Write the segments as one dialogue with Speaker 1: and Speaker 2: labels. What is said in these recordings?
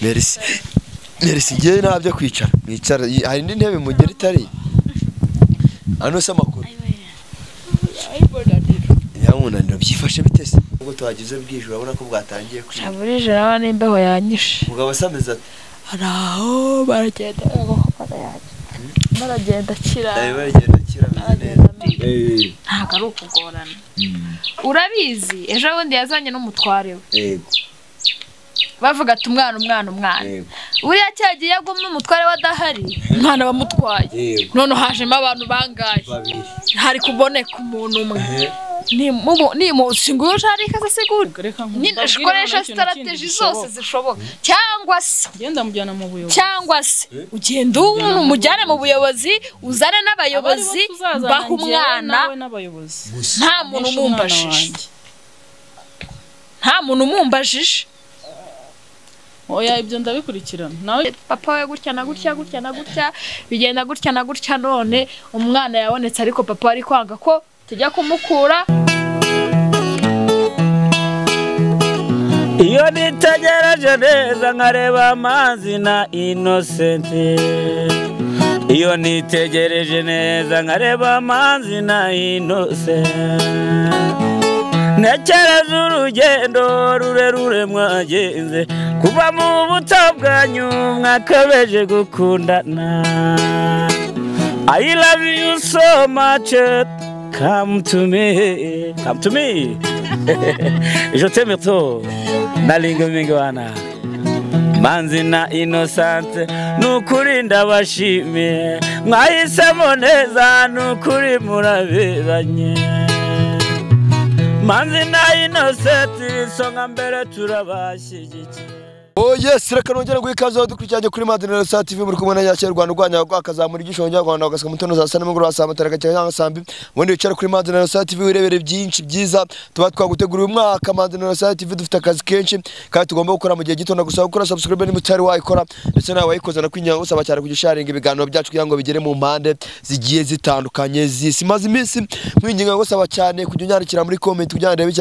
Speaker 1: Merci ngiye nabyo kwicara mwicara hari indi ntebe mugera itari ano se makuru yamunanira byifashe bitese ubwo twagize bwije urabona ko bwatangiye kwiga
Speaker 2: aburije nawe nimbeho yanyishe
Speaker 1: mugabo sameza
Speaker 2: araho baragenda kira ntago ari ukugorana urabizi ejo bundi yazanye n'umutware we
Speaker 1: yego
Speaker 2: bavuga ati umwana uriya cyagiye yagumye umutware wadahari umwana bamutwaye none hajemo abantu bangaye hari kuboneka umuntu umwe ni mushinga ujari kaza segura koresha strategy zose zishoboka cyangwa se
Speaker 3: genda mujyana mu buyobozi
Speaker 2: cyangwa se ugenda umuntu mujyane mu buyobozi uzane n'abayobozi baha umwana nta muntu umumbajije
Speaker 3: oya ibyo ndabikurikirana nawe
Speaker 2: papa we gutya na gutya bigenda gutya na gutya none umwana yabonetse ariko papa ari kwanga ko tujya kumukura
Speaker 4: iyo nitegereje neza nkareba amazi na Innocent iyo nitegereje neza nkareba amazi na Innocent nekereza urugendo rurerure mwagenze kuva mu buto bwanyu mwakabeje gukundana I love you so much come to me je t'aime trop nalinga mingi wana manzi na Innocent nukuri ndabashimiye mwahisemo neza nukuri muraberanye manzi na Innocent songa mbere turabashyigikiye
Speaker 1: Oh yes, reka nongera guhikaza dukurikiranye kuri Madinero Sa TV muri kumwe na Nyakira Rwanda rwanya gwakazamura igishonje Rwanda gasaka mutono za sana muguru asama taraka cyangwa sambi ubundi wicara kuri Madinero Sa TV wirebere byinshi byiza tuba twaguteguriye umwaka Madinero Sa TV dufite akazi kenshi kandi tugomba gukora mu gihe gito ndagusaba gukora subscribe n'imutari wayikora ndetse nawe wayikoza na kwinyanga usaba cyane kugisharinga ibiganiro byacu kugira ngo bigere mu mpande zigiye zitandukanye zisimaze iminsi mwinginga gusaba cyane kujya unyandikira muri comment kugira ngo ndebe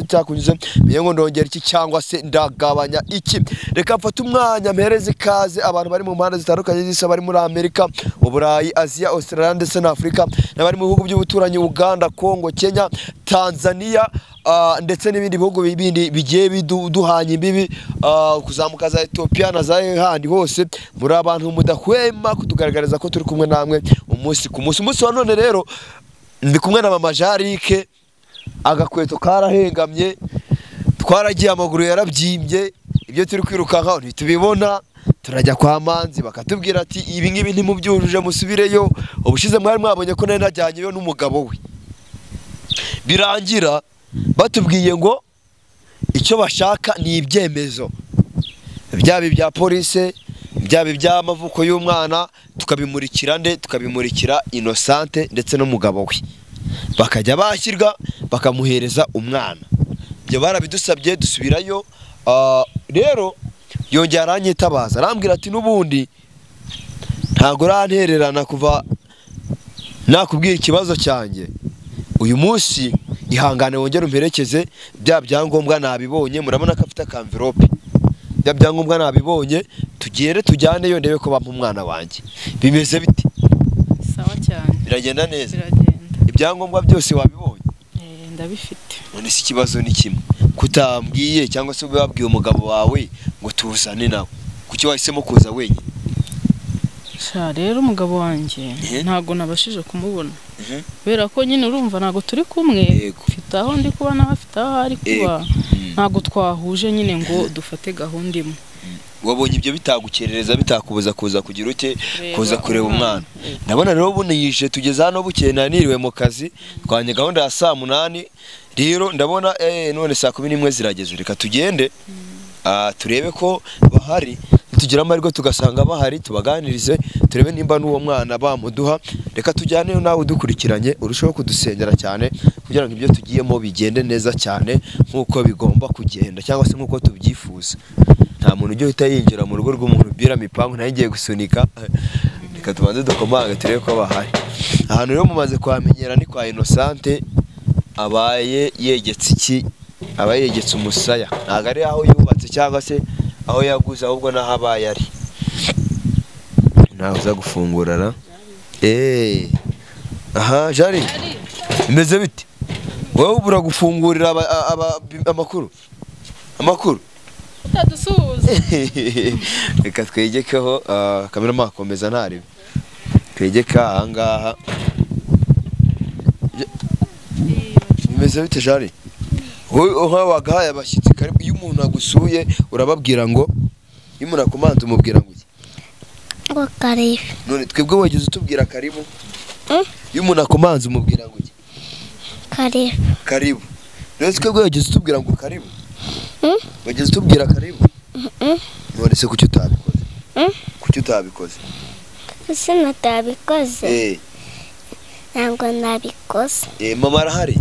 Speaker 1: cyakunyuze biye ngo ndongera iki cyangwa se ndagabanya iki reka mfata umwanya mpereze ikaze abantu bari mu mpande zitandukanye z'isi bari muri Amerika Uburayi Asia Australia ndetse na Afrika n'abari mu bihugu by'ubuturanyi Uganda Kongo Kenya Tanzania ndetse n'ibindi bihugu bibindi bigiye biduhanye imbibi kuzamuka za Ethiopia na za handi hose muri abantu mudahwema kutugaragariza ko turi kumwe namwe umunsi ku munsi wa none rero ndi kumwe na mama Jarike agakweto karahengamye twaragiye amaguru yarabyimbye ibyo turi kwirukanka ntitubibona turajya kwa manzi bakatubwira ati ibi ngibi ntimubyujuje musubireyo ubushize mwari mwabonye ko nari najyanye yo n'umugabo we birangira batubwiye ngo icyo bashaka ni ibyemezo byabi bya police byabi by'amavuko y'umwana tukabimurikira Innocent ndetse n'umugabo we bakajya bashyirwa bakamuhereza umwana byo barabidusabye dusubirayo rero yongera aranyitabaza arambwira ati nubundi ntago rantererana kuva nakubwira ikibazo cyanjye uyu munsi ihangane wongera umperekeze bya byangombwa nabibonye murabona ko afite envelope bya byangombwa nabibonye tujyane yo ndebe ko bampa umwana wanjye bimeze biti
Speaker 3: sawa cyane
Speaker 1: biragenda neza ibyangombwa byose wabibonye
Speaker 3: ndabifite
Speaker 1: none si kibazo ni kimwe kutambwiye cyangwa se ubabwiye umugabo wawe ngo tuzane nawe kuki wahisemo kuza wenyine
Speaker 3: sha rero umugabo wanjye ntago nabashije kumubona bera ko nyine urumva ntago turi kumwe mfite aho ndi kuba nawe afite aho ari kuba ntago twahuje nyine ngo dufate gahunda imwe
Speaker 1: wabonye ibyo bitagukerereza bitakubuza kuza kugira uke kuza kureba umwana ndabona rero buniyije tugeze hano bukeye naniriwe mu kazi twanye gahunda ya saa 8 rero ndabona none saa 11 zirageze reka tugende turebe ko bahari tugira amahirwe tugasanga bahari tubaganirize turebe nimba n'uwo mwana bamuduha reka tujyane nawe udukurikiranye urushaho kudusengera cyane kugira ngo ibyo tugiyemo bigende neza cyane nkuko bigomba kugenda cyangwa se nkuko tubyifuza nta muntu ujye uhita yinjira mu rugo rw'umuntu bira mipango ntagiye gusunika reka tubanze dukomanga turebe ko bahari ahantu rero mumaze kwamenyera ni kwa Innocent abaye yegetse umusaya ntago ari aho yubatse cyangwa se aho yaguze ahubwo nahabaye ari nawe uza gufungura ra aha Jari imeze bite wowe ubura gufungurira amakuru
Speaker 2: utadusuhuza
Speaker 1: reka twegekeho kamera makomeza ntaribe twegeka ahangaha imeze bite Jari wowe wagahaye abashyitsi karibu iyo umuntu agusuye urababwira ngo iyo umuntu akumanza umubwira ngo
Speaker 5: ngo karibu
Speaker 1: none twebwe wageze utubwira karibu iyo umuntu akumanza umubwira ngo karibu none twebwe wageze utubwira ngo karibu wageze utubwira karibu none se kuki utabikoze
Speaker 5: ese natabikoze ntabwo nabikoze
Speaker 1: mama arahari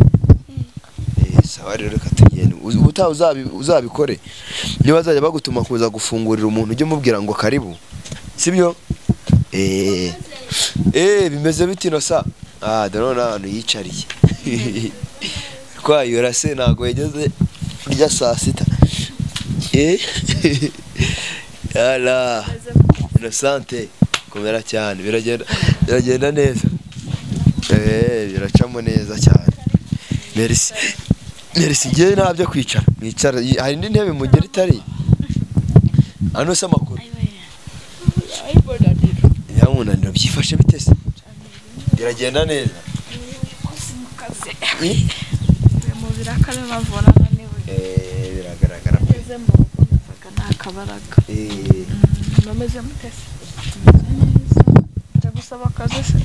Speaker 1: sawa rero reka tugende ubutaha uzabikore niba bazajya bagutuma kuza gufungurira umuntu ujye umubwira ngo karibu sibyo bimeze biti no sa dore ahantu yicariye twayora se ntago yageze kurya saa sita yala Innocente komera cyane biragenda neza biracamo neza cyane merci ngiye ntabyo kwicara mwicara hari indi ntebe mugera itari hano se amakuru yamunaniro byifashe bitese biragenda neza
Speaker 2: mu birakare bavura niwe
Speaker 1: biragaragara
Speaker 2: ngeze mu rugo nta kabaraga nomeze mutese nje gusaba akazi se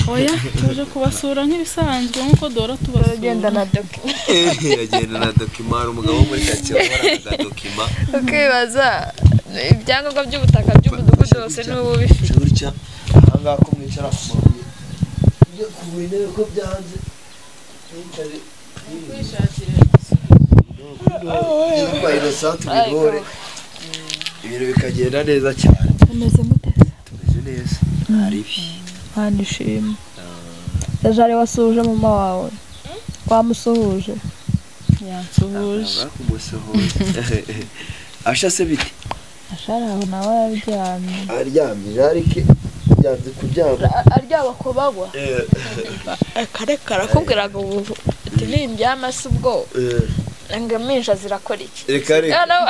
Speaker 3: oya tuje kubasura nk'ibisanzwe nkuko dora tubasura
Speaker 2: agenda na
Speaker 1: dokima umugabo wo muri kacye wabara dokima
Speaker 2: ukibaza ibyangombwa by'ubutaka by'umudugudu wose n'ubu bifite
Speaker 1: gutya ahangaha ko mwicara ku mabuye ujye kugura intebe ko byanze n'intare
Speaker 3: kwishakira
Speaker 1: kwa Innocente bigore ibintu bikagenda neza cyane
Speaker 2: tumeze mutese
Speaker 1: tumeze neza haribi
Speaker 2: nishimye Jari wasuje mama wawe wamusuhuje
Speaker 3: yansuhuje
Speaker 1: ashase bite
Speaker 2: asharaho nawe
Speaker 1: aryamye Jarike yanze kuryama
Speaker 2: aryaba ko bagwa karekara kubwiraga ubu ati nindyama se ubwo ngo imisha zirakora iki
Speaker 1: reka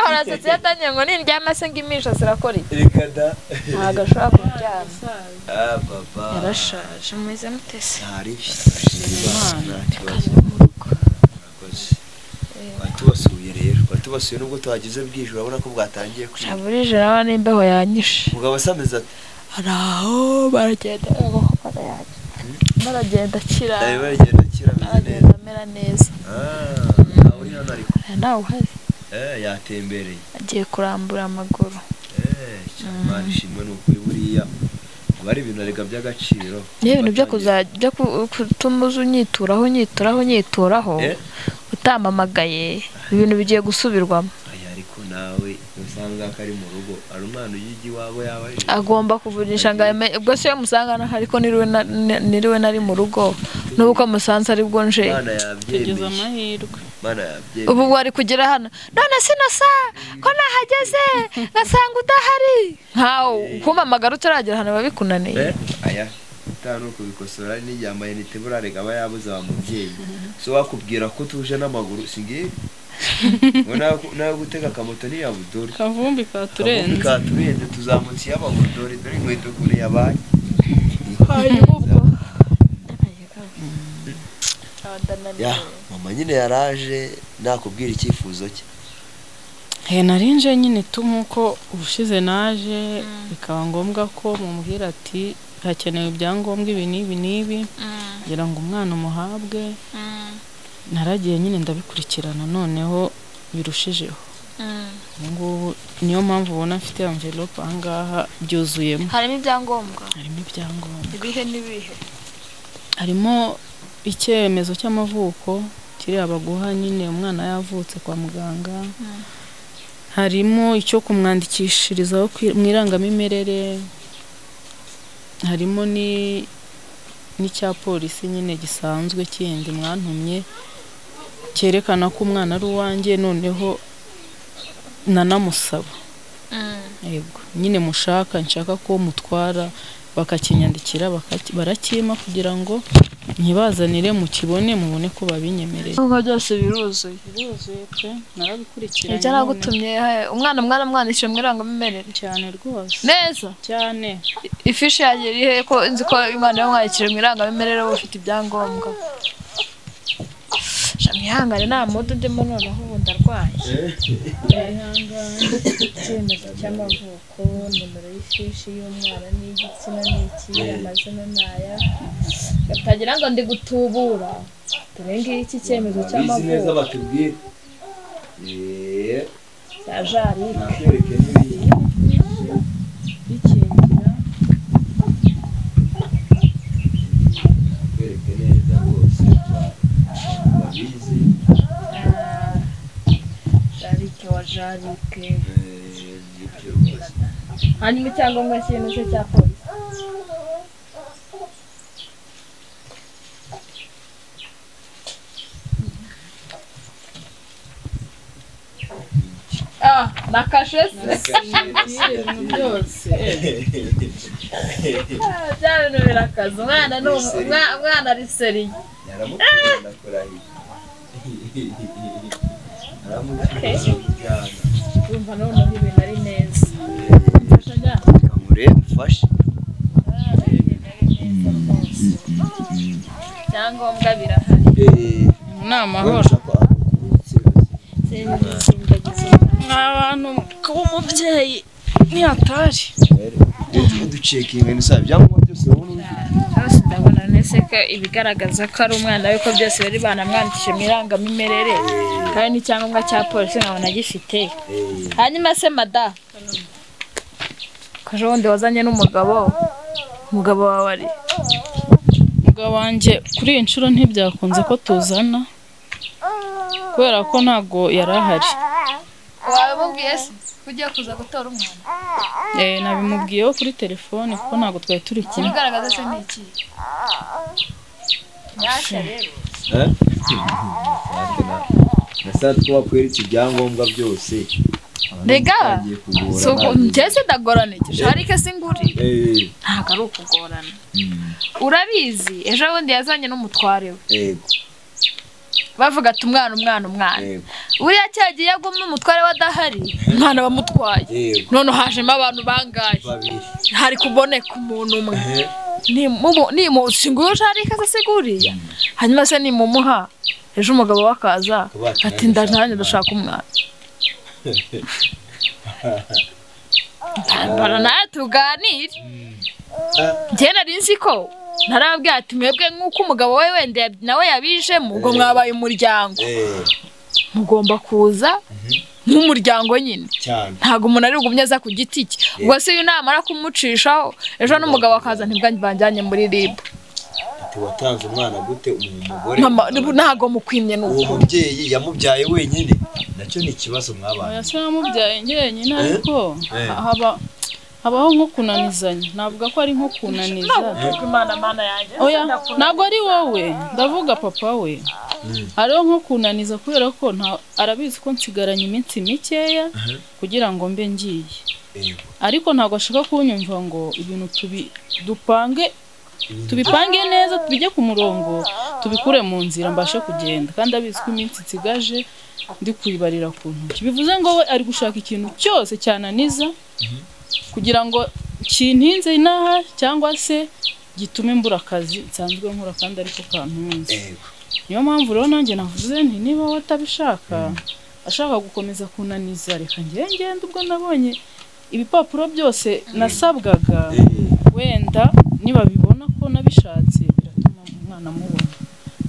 Speaker 2: harasetse yatangiye ngo nindyama se ngo imisha zirakora iki
Speaker 1: reka da
Speaker 2: ntago ashobora kuryama
Speaker 1: papa
Speaker 2: yarashaje mwize mutese
Speaker 1: hari tubasuye rero tubasuye nubwo tuhagize bwije urabona ko bwatangiye kwiga
Speaker 2: burije nawe n'imbeho yanyishe
Speaker 1: mugabo asameze ati
Speaker 2: araho baragenda akira
Speaker 1: baragenda
Speaker 2: amera neza
Speaker 1: uri hano ariko
Speaker 2: nawe uhari
Speaker 1: yatembereye
Speaker 2: agiye kurambura amaguru
Speaker 1: Imana ishimwe n'ukuri buriya bari ibintu arega by'agaciro
Speaker 2: n'ibintu byo kuzajya gutuma unyituraho utamamagaye ibintu bigiye gusubirwamo
Speaker 1: ariko nawe usanga kari mu rugo ari umwana uyigi wabo yaba
Speaker 2: agomba kuvurisha ngo ubwo se musanga ariko niriwe nari mu rugo nuko musanze ari bwo nje
Speaker 3: tugeze amahirwe
Speaker 2: ubu wari kugera hano none sino sa ko nahageze ngasanga udahari nkaho kumamagara utaragera hano babikunaniye
Speaker 1: aya utanu kubikosora n'ijyambaye nitebura rega aba yabuze wa mubyeyi so wakubwira ko tuje n'amaguru singiye nawe gutega akamoto ni yabudori
Speaker 3: kavumbi
Speaker 1: katurenze tuzamutse y'abagudori dore inkweto kure yabaye mama nyine yaraje nakubwira icyifuzo cye
Speaker 3: narinje nyine nk'uko ubushize naje bikaba ngombwa ko mumubwira ati hakenewe ibyangombwa ibi n'ibi ngira ngo umwana umuhabwe naragiye nyine ndabikurikirana noneho birushijeho ngubu niyo mpamvu ubona mfite envelope ahangaha byuzuyemo
Speaker 2: harimo ibyangombwa ibihe n'ibihe
Speaker 3: harimo icyemezo cy'amavuko kiriya baguha nyine umwana yavutse kwa muganga harimo icyo kumwandikishirizaho mu irangamimerere harimo n'icya polisi nyine gisanzwe kindi mwantumye cyerekana ko umwana ari uwanjye noneho nanamusaba yego nyine mushaka nshaka ko mutwara bakakinyandikira barakima kugira ngo ntibazanire mu kibone mubone ko babinyemereye
Speaker 2: ngo byose biruzuye
Speaker 3: pe narabikurikiranye
Speaker 2: icyo nagutumye umwana mwirangamimerere
Speaker 3: cyane rwose
Speaker 2: neza
Speaker 3: cyane
Speaker 2: ifishi yagiye irihe ko nzi ko umwana yamwandikira mwirangamimerere ufite ibyangombwa Ihangane nta mudu ndimo noneho ubu ndarwaye. Icyemezo cy'amavuko, nomero y'ifishi y'umwana n'igitsina n'iki, amazina n'aya. Batagira ngo ndi gutubura. Dore ngiki icyemezo cy'amavuko. Bizi neza batubwire. Sajari. Nakwereke n'ibindi. Bikingira. Nakwereke neza rwose. Babizi. Jarike wa Jarike. Hanyuma icyangombwa cy'intu cya polisi. Nakashese ibintu byose byabintu birakaza umwana umwana ari seri yaramukunda korahi urumva noneho ibintu ari neza mfasha njya kamure mfashe cyangombwa birahari
Speaker 3: ni amahoro abantu kuba umubyeyi ntiyatari
Speaker 1: duceka ibintu sa byangombwa byose urabona
Speaker 2: hasi ndabona nese ko ibigaragaza ko ari umwana we ko byose bari banamwandikije mu irangamimerere kandi n'icyangombwa cya polisi nkabona gifite hanyuma se mada kaje wundi wazanye n'umugabo wawe ari
Speaker 3: umugabo wanjye kuri iyi nshuro ntibyakunze ko tuzana kubera ko ntago yari ahari
Speaker 2: wabimubwiye se ugiye kuza gutora umwana
Speaker 3: nabimubwiyeho kuri telefone kuko ntago twari turi kimwe
Speaker 2: bigaragaza se n'iki yasha rero
Speaker 1: nasa twakweretse ibyangombwa byose
Speaker 2: Rega so njese ndagorana iki Jarike singuri ntago ari ukugorana urabizi ejo bundi yazanye n'umutware we
Speaker 1: yego
Speaker 2: bavuga ati umwana uriya cyagiye yagumye umutware wadahari umwana bamutwaye none hajemo abantu bangaye hari kuboneka umuntu umwe ni mu shinguye Jarike se siguriya hanyuma se ni mumuha ejo umugabo wakaza ati ndajanye ndashaka umwana Bara nawe tuganire njye nari nzi ko narabwiye ati mwebwe nk'uko umugabo we wende nawe yabijemo ubwo mwabaye umuryango mugomba kuza nk'umuryango nyine ntago umuntu ari ugumye aza ku giti cye ubwo se uyu namara kumucishaho ejo n'umugabo akaza ntibwanjye muri RIB
Speaker 1: ati watanze umwana gute umugore
Speaker 2: ntago mukwimye nuko
Speaker 1: uwo mubyeyi yamubyaye wenyine nacyo ni ikibazo mwabana
Speaker 3: yase yamubyaye ngenyine ariko habaho nko kunanizanya navuga ko ari nko kunaniza
Speaker 2: Mana yanjye
Speaker 3: oya ntabwo ari wowe ndavuga papa we hariho nko kunaniza kubera ko arabizi ko nsigaranye iminsi mikeya kugira ngo mbe ngiye ariko ntabwo ashaka kunyumva ngo ibintu tubipange neza tubijye ku murongo tubikure mu nzira mbashe kugenda kandi abizi ko iminsi nsigaje ndi kuyibarira ku ntoki bivuze ngo we ari gushaka ikintu cyose cyananiza kugira ngo kintinze inaha cyangwa se gitume mbura akazi nsanzwe nkora kandi ariko kantunze niyo mpamvu rero nanjye navuze nti niba watabishaka ashaka gukomeza kunaniza reka ngende ubwo nabonye ibipapuro byose nasabwaga wenda niba bibona ko nabishatse biratuma umwana mubona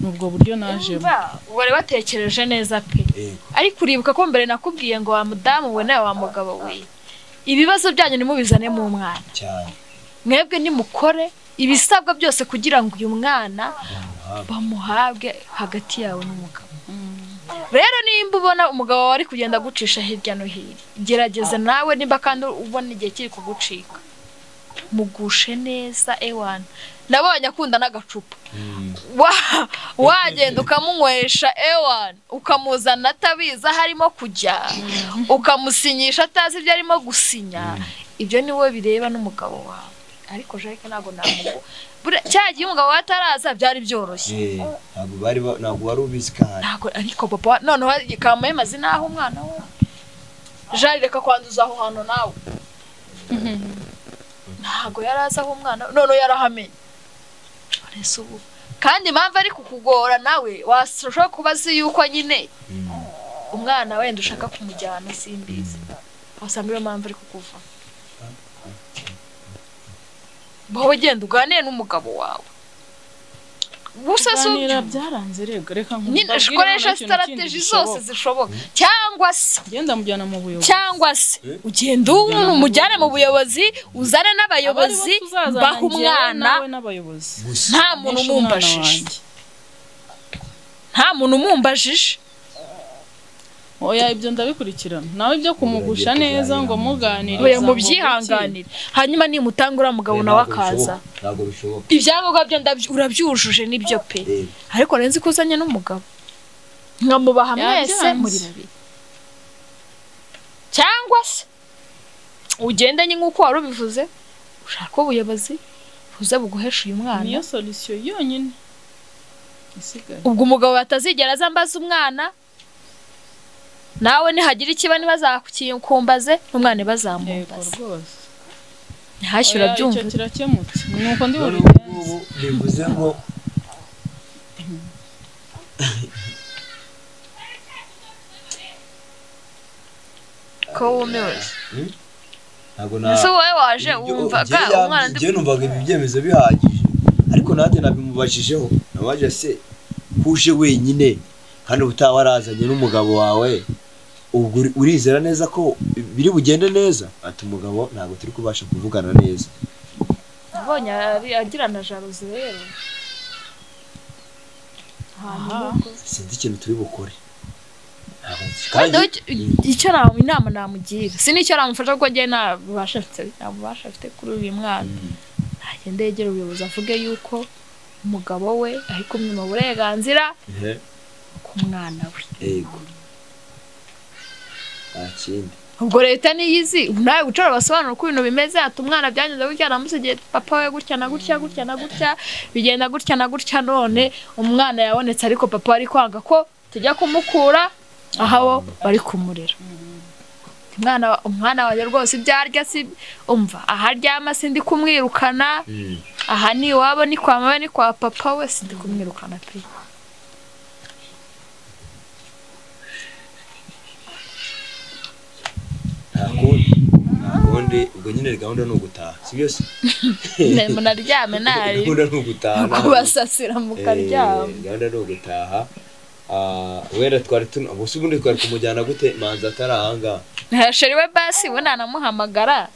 Speaker 3: nubwo buryo najemo
Speaker 2: wari watekereje neza pe ariko uribuka ko mbere nakubwiye ngo wa mudamu we nawe wa mugabo we ibibazo byanyu nimubizane mu mwana
Speaker 1: cyane
Speaker 2: mwebwe nimukore ibisabwa byose kugira ngo uyu mwana bamuhabwe hagati yawe n'umugabo rero nimba ubona umugabo wari kugenda gucisha hirya no hino gerageza nawe nimba kandi ubona igihe kiri kugucika mugushe neza ewana nabonye akunda n'agacupa wagenda ukamunywesha ewana ukamuzana atabiza harimo kujya ukamusinyisha atazi ibyo arimo gusinya ibyo niwe bireba n'umugabo wawe ariko Jacques ntago namugo cyagiye umugabo wataraza byari byoroshye
Speaker 1: ntabwo wari ubizi kandi
Speaker 2: ariko papa noneho kamaye mazina aho umwana we Jacques reka kwanduza aho hano nawe ntago yaraza aho umwana noneho yarahamenye ubu kandi impamvu ari kukugora nawe washobora kubaza yuko nyine umwana wenda ushaka kumujyana simbizi wasanga iyo mpamvu ari kukuva baho genda uganire n'umugabo wawe gusa
Speaker 3: kuganira byaranze reka
Speaker 2: nkoresha strategy zose zishoboka cyangwa se
Speaker 3: genda mujyana mu buyobozi
Speaker 2: cyangwa se ugenda umujyane mu buyobozi uzane n'abayobozi baho umwana nta muntu umumbajije
Speaker 3: oya ibyo ndabikurikirana nawe ibyo kumugusha neza ngo muganire
Speaker 2: oya mu byihanganire hanyuma nimutangura mugabo nawe akaza
Speaker 1: ntabwo bishoboka
Speaker 2: ibyangombwa byo urabyujuje nibyo pe ariko renzi kuzanye n'umugabo nkamubaha mwese muri babiri cyangwa se ugendanye nk'uko wari ubivuze ushaka ubuyobozi buze buguhesha uyu mwana
Speaker 3: niyo solution yonyine isigaye
Speaker 2: ubwo umugabo batazigera azambaza umwana nawe nihagira ikiba nibazakukumbaze n'umwana bazamumbaza
Speaker 3: rwose
Speaker 2: ntihashyura byumva
Speaker 3: icyo kirakemutse nuko ndi buri
Speaker 1: bivuze ngo
Speaker 2: ko wumiwe
Speaker 1: ntabwo
Speaker 2: ese wowe waje wumvaga umwana
Speaker 1: njye numvaga ibi byemezo bihagije ariko nanjye nabimubashijeho nabaje se kuje wenyine kandi ubutaha warazanye n'umugabo wawe ubwo urizera neza ko biri bugende neza ati umugabo ntabwo turi kubasha kuvugana neza
Speaker 2: abonye agirana jalousie rero
Speaker 1: sinzi ikintu turi bukore
Speaker 2: icyo inama namugira si nicyo namufasha kuko njye ntabubasha afite kuri uyu mwana agende yegera ubuyobozi avuge yuko umugabo we ari kumwe mu burenganzira ku mwana we
Speaker 1: yego akindi
Speaker 2: ubwo leta niyizi nawe gucara basobanura uko ibintu bimeze ati umwana byanyuze gutya namusigiye papa we gutya na gutya gutya na gutya bigenda gutya na gutya none umwana yabonetse ariko papa ari kwanga ko tujya kumukura aho bari kumurera umwana waje rwose ibyarya si umva aharyama sindi kumwirukana aha ni iwabo ni kwa mama ni kwa papa we sindi kumwirukana pe
Speaker 1: ubundi ubwo nyine gahunda ni ugutaha si byose
Speaker 2: munaryame nari
Speaker 1: gahunda ni ugutaha
Speaker 2: kubasasira mukaryama
Speaker 1: gahunda ni ugutaha wenda twari gusa ubundi twari kumujyana gute manza atari ahanga
Speaker 2: ntasheri we basi we nanamuhamagara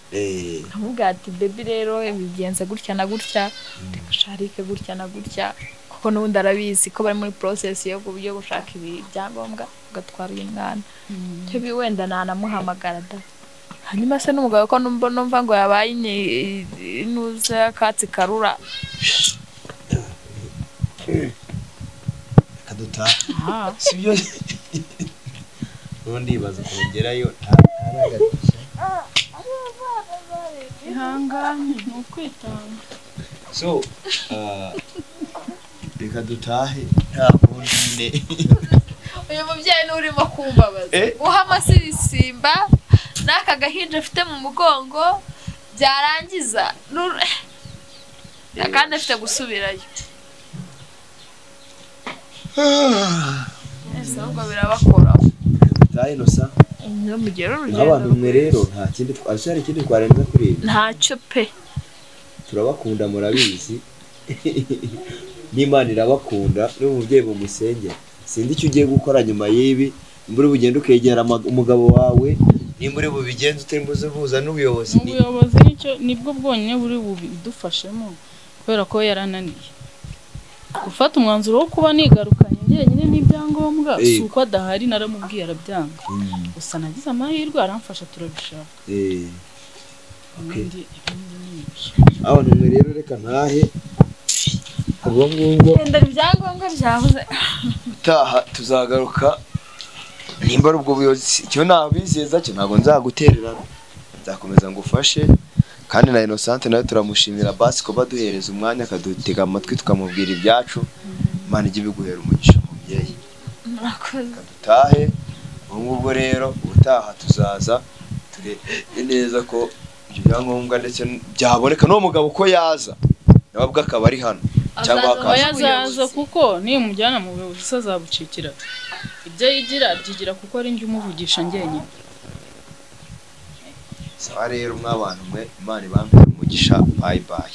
Speaker 2: amubwira ati baby rero bigenze gutya na gutya reka sharike gutya na gutya kuko n'ubundi arabizi ko bari muri process yo gushaka ibi byangombwa ugatwara uyu mwana tebi wenda nanamuhamagara da hanyuma se n'umugabo ko numva ngo yabaye inuza katsi karura
Speaker 1: kaduta sibyo nundi ibaza kongerayo
Speaker 3: ihanganye nukwitanga
Speaker 1: so reka dutahe nta kundi
Speaker 2: uyu mubyeyi n'urimo kumbabaza uha amasirisimba n'aka gahinja afite mu mugongo byarangiza kandi afite gusubirayo ese ubwo birabakoraho
Speaker 1: dutahe nosa n'abantu mwe rero nta kindi twashari ikindi twarenza kuri ibi
Speaker 2: ntacyo pe
Speaker 1: turabakunda murabizi n'Imana irabakunda n'umubyeyi mumusengera sindi icyo ugiye gukora nyuma y'ibi mburi bugenda ukegera umugabo wawe nimburi bubigenza utembuze buza n'ubuyobozi
Speaker 3: nicyo nibwo bwonyine buri bidufashemo kubera ko yarananiye gufata umwanzuro wo kuba nigarukanye njyenyine n'ibyangombwa si uko adahari naramubwiye arabyanga gusa nagize amahirwe aramfasha turabishaka
Speaker 1: okay abana mwe rero reka ntahe ubwo ngubwo
Speaker 2: gendera ibyangombwa byabuze
Speaker 1: utaha tuzagaruka nimba ari ubwo buyobozi icyo nabizeza cyo ntabwo nzagutererana nzakomeza ngufashe kandi na Innocent nawe turamushimira basi ko baduhereza umwanya akadutega amatwi tukamubwira ibyacu Imana ijye biguhera umugisha mubyeyi
Speaker 2: murakoze
Speaker 1: dutahe ubwo rero ubutaha tuzaza turebe neza ko ibyo byangombwa ndetse byaboneka n'uwo mugabo uko yaza nabwo akaba ari hano cyangwa
Speaker 3: akazaza kuko nimujyana mu buyobozi azabucikira ibyo yigira byigira kuko ari njye umuvugisha njyenyine
Speaker 1: sawa rero mw'abantu mwe Imana ibambere umugisha bye bye